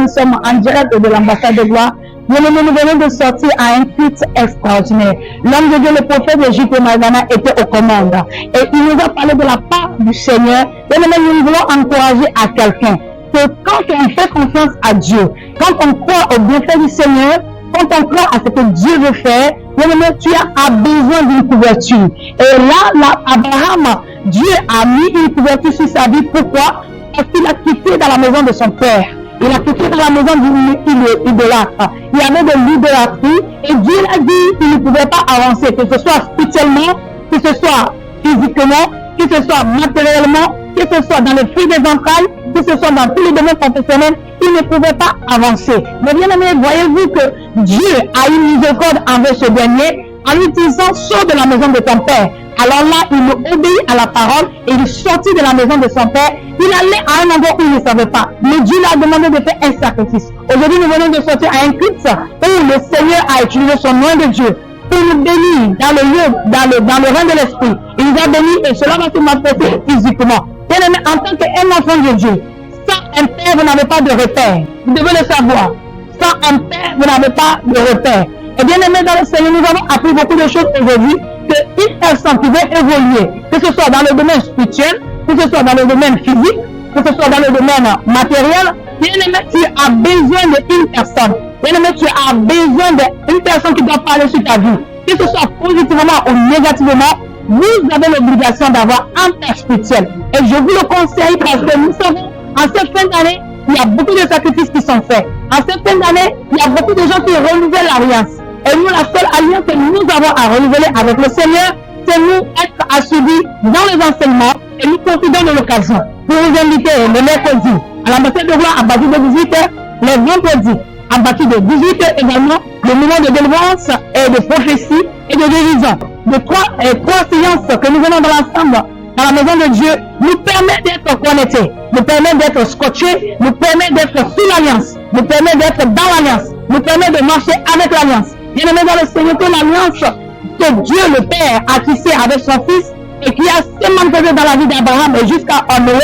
nous sommes en direct de l'ambassade de gloire. Nous venons de sortir à un culte extraordinaire. L'homme de Dieu, le prophète de J.P. Magana, était aux commandes. Et il nous a parlé de la part du Seigneur. Et nous voulons encourager à quelqu'un que quand on fait confiance à Dieu, quand on croit au bienfait du Seigneur, quand on croit à ce que Dieu veut faire, tu as besoin d'une couverture. Et là, Abraham, Dieu a mis une couverture sur sa vie. Pourquoi? Parce qu'il a quitté dans la maison de son père. Il a quitté dans la maison d'une idolâtre. Il y avait de l'idolâtrie et Dieu a dit qu'il ne pouvait pas avancer, que ce soit spirituellement, que ce soit physiquement, que ce soit matériellement, que ce soit dans le fruit des entrailles, que ce soit dans tous les domaines professionnels, il ne pouvait pas avancer. Mais bien aimé, voyez-vous que Dieu a une miséricorde envers ce dernier en lui disant: sors de la maison de ton père. Alors là, il obéit à la parole et il sortit de la maison de son père. Il allait à un endroit où il ne savait pas. Mais Dieu lui a demandé de faire un sacrifice. Aujourd'hui, nous venons de sortir à un culte où le Seigneur a utilisé son nom de Dieu pour nous bénir dans le lieu, dans le règne de l'esprit. Il nous a bénis et cela va se manifester physiquement. Bien aimé, en tant qu'un enfant de Dieu, sans un père, vous n'avez pas de repère. Vous devez le savoir. Sans un père, vous n'avez pas de repère. Et bien aimé dans le Seigneur, nous avons appris beaucoup de choses aujourd'hui, qu'une personne qui veut évoluer, que ce soit dans le domaine spirituel, que ce soit dans le domaine physique, que ce soit dans le domaine matériel, bien aimé, tu as besoin d'une personne. Bien aimé, tu as besoin d'une personne qui doit parler sur ta vie. Que ce soit positivement ou négativement, vous avez l'obligation d'avoir un père spirituel. Et je vous le conseille parce que nous savons, en cette fin d'année, il y a beaucoup de sacrifices qui sont faits. En cette fin d'année, il y a beaucoup de gens qui renouvellent l'alliance. Et nous, la seule alliance que nous avons à renouveler avec le Seigneur, c'est nous être assidus dans les enseignements et nous profitons de l'occasion pour vous inviter le mercredi à l'ambassade de gloire à partir de 18h, les vendredis à partir de 18h également, le moment de délivrance et de prophétie et de guérison. De trois séances que nous venons dans l'ensemble dans la maison de Dieu nous permet d'être connectés, nous permet d'être scotchés, nous permet d'être sous l'alliance, nous permet d'être dans l'alliance, nous permet de marcher avec l'alliance. Bien aimé dans le Seigneur, que l'alliance que Dieu le Père a tissée avec son Fils et qui a sémantisé dans la vie d'Abraham et jusqu'à Noé,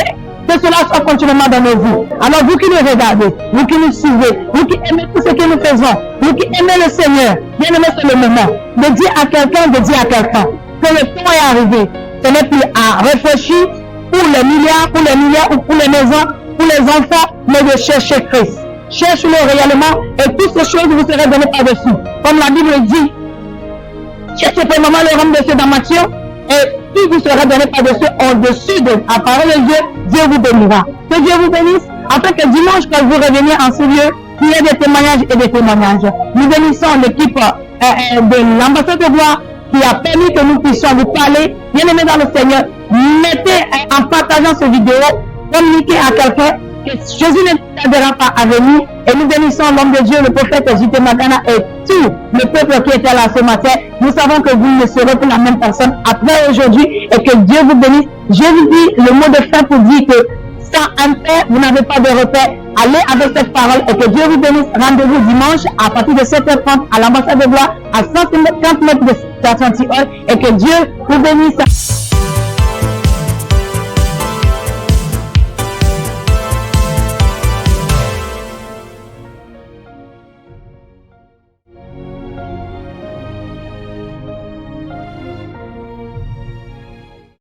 que cela soit continuellement dans nos vies. Alors vous qui nous regardez, vous qui nous suivez, vous qui aimez tout ce que nous faisons, vous qui aimez le Seigneur, bien aimé, c'est le moment de dire à quelqu'un, que le temps est arrivé. Ce n'est plus à réfléchir pour les milliards ou pour les maisons, pour les enfants, mais de chercher Christ. Cherchez-le réellement et toutes ces choses vous serez données par-dessus. Comme la Bible dit, cherchez premièrement le royaume de Dieu dans Matthieu et tout vous sera donné par-dessus, au-dessus de la parole de Dieu, Dieu vous bénira. Que Dieu vous bénisse, afin que dimanche, quand vous reveniez en ce lieu, il y ait des témoignages et des témoignages. Nous bénissons l'équipe de l'ambassade de gloire qui a permis que nous puissions vous parler. Bien aimé dans le Seigneur, mettez en partageant cette vidéo, communiquez à quelqu'un que Jésus ne tardera pas à venir. Et nous bénissons l'homme de Dieu, le prophète J.P. Magana et tout le peuple qui était là ce matin. Nous savons que vous ne serez plus la même personne après aujourd'hui et que Dieu vous bénisse. Je vous dis le mot de fin pour dire que sans un père, vous n'avez pas de repère. Allez avec cette parole et que Dieu vous bénisse. Rendez-vous dimanche à partir de 7h30 à l'ambassade de gloire à 150 mètres de Saint-Antiol et que Dieu vous bénisse.